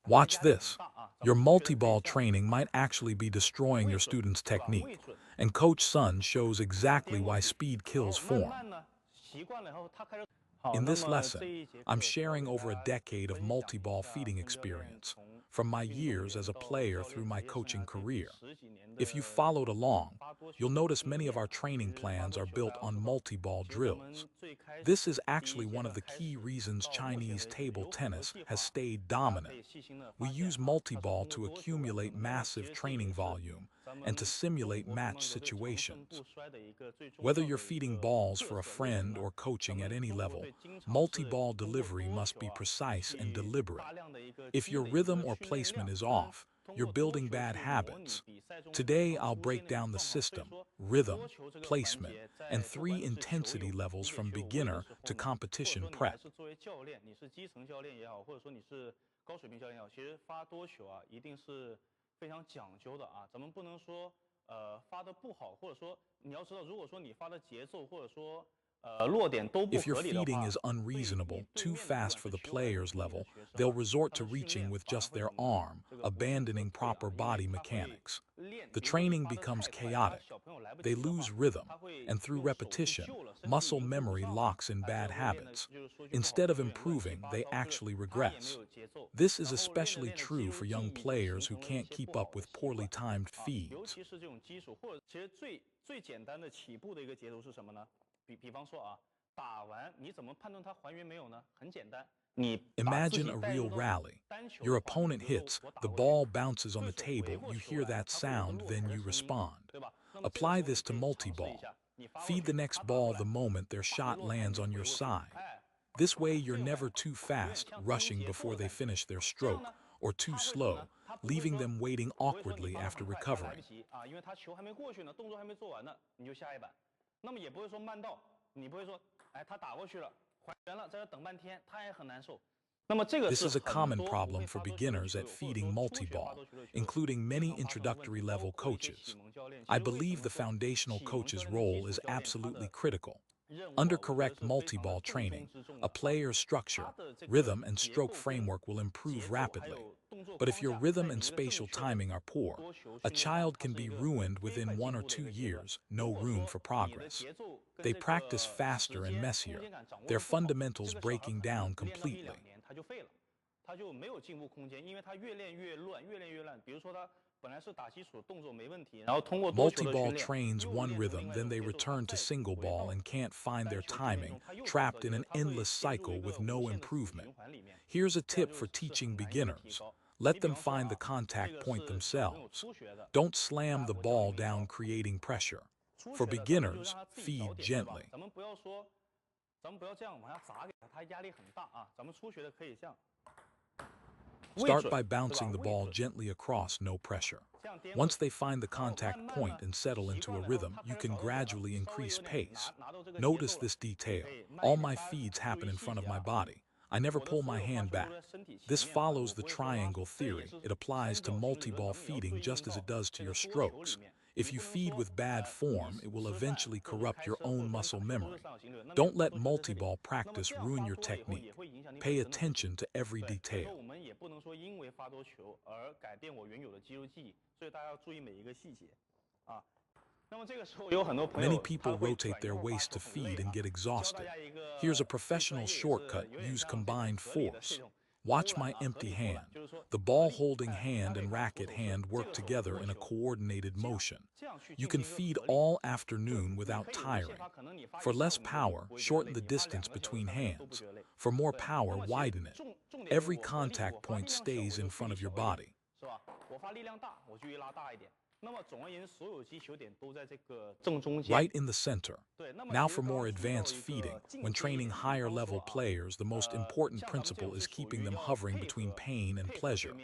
Watch this. Your multi-ball training might actually be destroying your student's technique, and Coach Sun shows exactly why speed kills form. In this lesson, I'm sharing over a decade of multi-ball feeding experience, from my years as a player through my coaching career. If you followed along, you'll notice many of our training plans are built on multi-ball drills. This is actually one of the key reasons Chinese table tennis has stayed dominant. We use multi-ball to accumulate massive training volume and to simulate match situations. Whether you're feeding balls for a friend or coaching at any level, multi-ball delivery must be precise and deliberate. If your rhythm or placement is off, you're building bad habits. Today, I'll break down the system, rhythm, placement, and 3 intensity levels from beginner to competition prep. If your feeding is unreasonable, too fast for the player's level, they'll resort to reaching with just their arm, abandoning proper body mechanics. The training becomes chaotic. They lose rhythm, and through repetition, muscle memory locks in bad habits. Instead of improving, they actually regress. This is especially true for young players who can't keep up with poorly timed feeds. Imagine a real rally. Your opponent hits, the ball bounces on the table, you hear that sound, then you respond. Apply this to multi-ball. Feed the next ball the moment their shot lands on your side. This way you're never too fast, rushing before they finish their stroke, or too slow, leaving them waiting awkwardly after recovering. This is a common problem for beginners at feeding multi-ball, including many introductory level coaches. I believe the foundational coach's role is absolutely critical. Under correct multi-ball training, a player's structure, rhythm, and stroke framework will improve rapidly. But if your rhythm and spatial timing are poor, a child can be ruined within 1 or 2 years, no room for progress. They practice faster and messier, their fundamentals breaking down completely. Multi-ball trains one rhythm, then they return to single ball and can't find their timing, trapped in an endless cycle with no improvement. Here's a tip for teaching beginners. Let them find the contact point themselves. Don't slam the ball down, creating pressure. For beginners, feed gently. Start by bouncing the ball gently across, no pressure. Once they find the contact point and settle into a rhythm, you can gradually increase pace. Notice this detail. All my feeds happen in front of my body. I never pull my hand back. This follows the triangle theory. It applies to multi-ball feeding just as it does to your strokes. If you feed with bad form, it will eventually corrupt your own muscle memory. Don't let multi-ball practice ruin your technique. Pay attention to every detail. Many people rotate their waist to feed and get exhausted. Here's a professional shortcut: use combined force. Watch my empty hand. The ball-holding hand and racket hand work together in a coordinated motion. You can feed all afternoon without tiring. For less power, shorten the distance between hands. For more power, widen it. Every contact point stays in front of your body. Right in the center. Now for more advanced feeding. When training higher level players, the most important principle is keeping them hovering between pain and pleasure.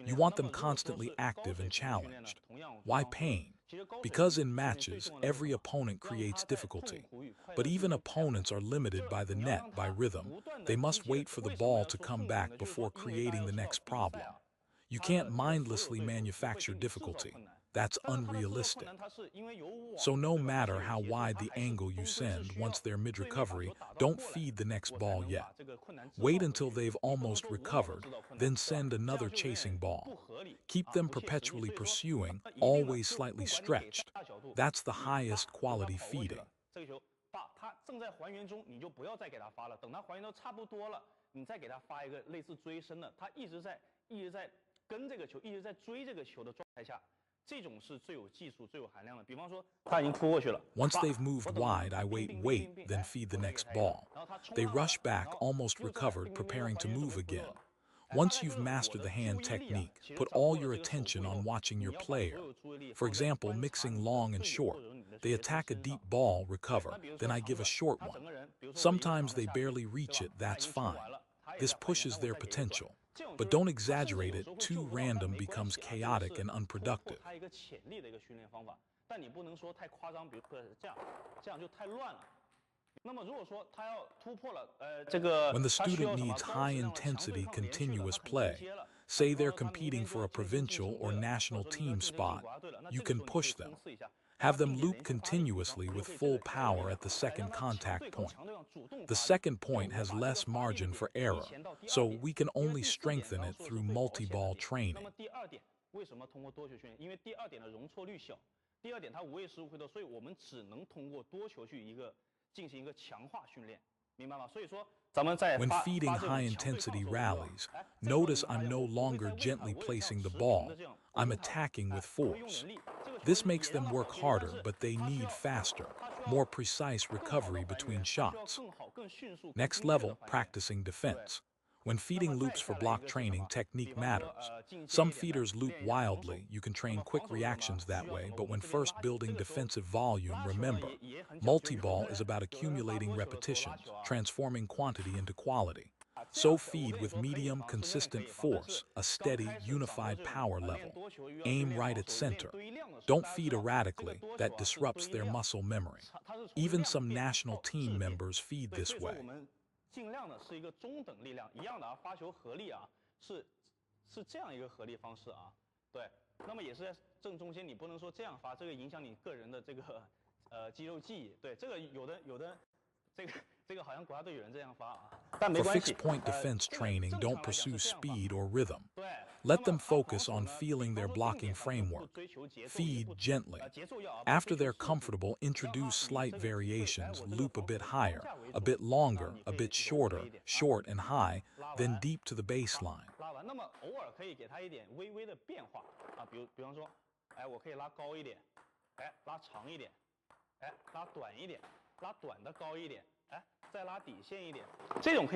You want them constantly active and challenged. Why pain? Because in matches, every opponent creates difficulty. But even opponents are limited by the net, by rhythm. They must wait for the ball to come back before creating the next problem. You can't mindlessly manufacture difficulty. That's unrealistic. So no matter how wide the angle you send once they're mid-recovery, don't feed the next ball yet. Wait until they've almost recovered, then send another chasing ball. Keep them perpetually pursuing, always slightly stretched. That's the highest quality feeding. Once they've moved wide, I wait, then feed the next ball. They rush back, almost recovered, preparing to move again. Once you've mastered the hand technique, put all your attention on watching your player. For example, mixing long and short. They attack a deep ball, recover, then I give a short one. Sometimes they barely reach it, that's fine. This pushes their potential. But don't exaggerate it, too random becomes chaotic and unproductive. When the student needs high-intensity, continuous play, say they're competing for a provincial or national team spot, you can push them. Have them loop continuously with full power at the second contact point. The second point has less margin for error, so we can only strengthen it through multi-ball training. When feeding high-intensity rallies, notice I'm no longer gently placing the ball, I'm attacking with force. This makes them work harder, but they need faster, more precise recovery between shots. Next level, practicing defense. When feeding loops for block training, technique matters. Some feeders loop wildly, you can train quick reactions that way, but when first building defensive volume, remember, multi-ball is about accumulating repetitions, transforming quantity into quality. So feed with medium, consistent force, a steady, unified power level. Aim right at center. Don't feed erratically, that disrupts their muscle memory. Even some national team members feed this way. For fixed-point defense training, don't pursue speed or rhythm. Let them focus on feeling their blocking framework. Feed gently. After they're comfortable, introduce slight variations, loop a bit higher, a bit longer, a bit shorter, short and high, then deep to the baseline.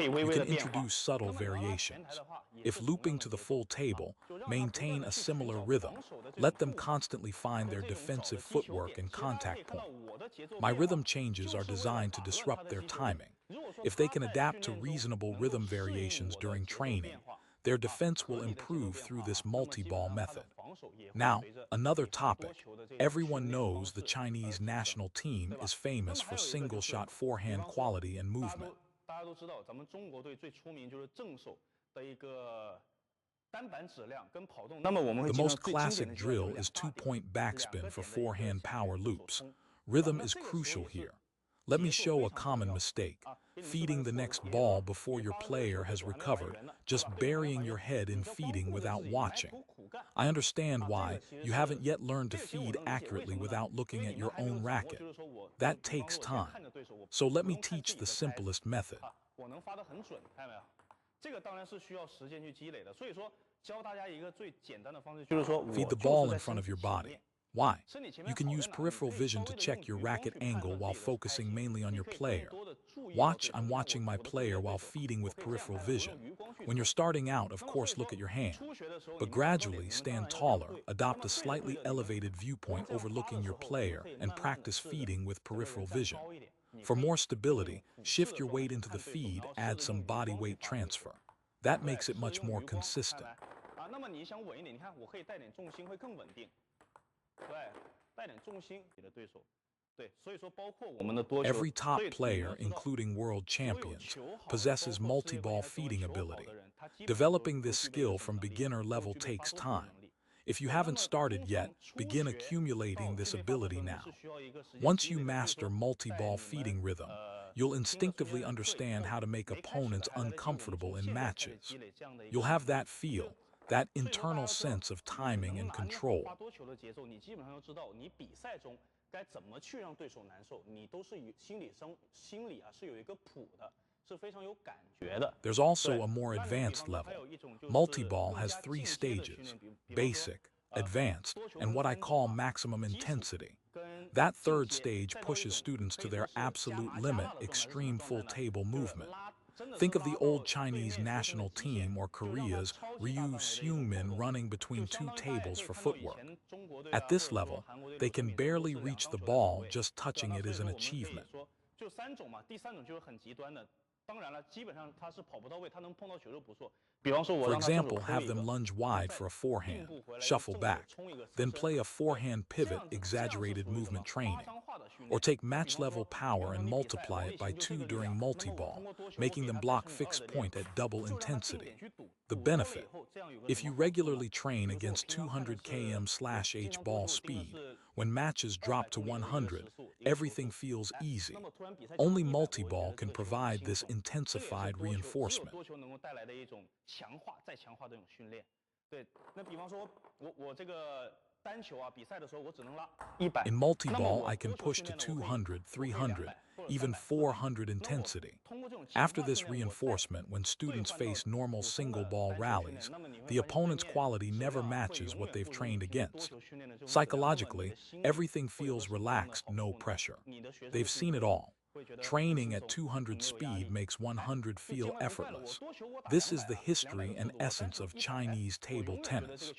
You can introduce subtle variations. If looping to the full table, maintain a similar rhythm. Let them constantly find their defensive footwork and contact point. My rhythm changes are designed to disrupt their timing. If they can adapt to reasonable rhythm variations during training, their defense will improve through this multi-ball method. Now, another topic. Everyone knows the Chinese national team is famous for single-shot forehand quality and movement. The most classic drill is two-point backspin for forehand power loops. Rhythm is crucial here. Let me show a common mistake. Feeding the next ball before your player has recovered, just burying your head in feeding without watching. I understand why you haven't yet learned to feed accurately without looking at your own racket. That takes time. So let me teach the simplest method. Feed the ball in front of your body. Why? You can use peripheral vision to check your racket angle while focusing mainly on your player. Watch, I'm watching my player while feeding with peripheral vision. When you're starting out, of course, look at your hand. But gradually stand taller, adopt a slightly elevated viewpoint overlooking your player, and practice feeding with peripheral vision. For more stability, shift your weight into the feed, add some body weight transfer. That makes it much more consistent. Every top player, including world champions, possesses multi-ball feeding ability. Developing this skill from beginner level takes time. If you haven't started yet, begin accumulating this ability now. Once you master multi-ball feeding rhythm, you'll instinctively understand how to make opponents uncomfortable in matches. You'll have that feel, that internal sense of timing and control. There's also a more advanced level. Multi-ball has 3 stages: basic, advanced, and what I call maximum intensity. That third stage pushes students to their absolute limit, extreme full table movement. Think of the old Chinese national team or Korea's Ryu Seung-min running between 2 tables for footwork. At this level, they can barely reach the ball, just touching it is an achievement. For example, have them lunge wide for a forehand, shuffle back, then play a forehand pivot, exaggerated movement training. Or take match-level power and multiply it by 2 during multi-ball, making them block fixed point at double intensity. The benefit: if you regularly train against 200 km/h ball speed, when matches drop to 100, everything feels easy. Only multi-ball can provide this intensified reinforcement. In multi-ball, I can push to 200, 300, even 400 intensity. After this reinforcement, when students face normal single-ball rallies, the opponent's quality never matches what they've trained against. Psychologically, everything feels relaxed, no pressure. They've seen it all. Training at 200 speed makes 100 feel effortless. This is the history and essence of Chinese table tennis.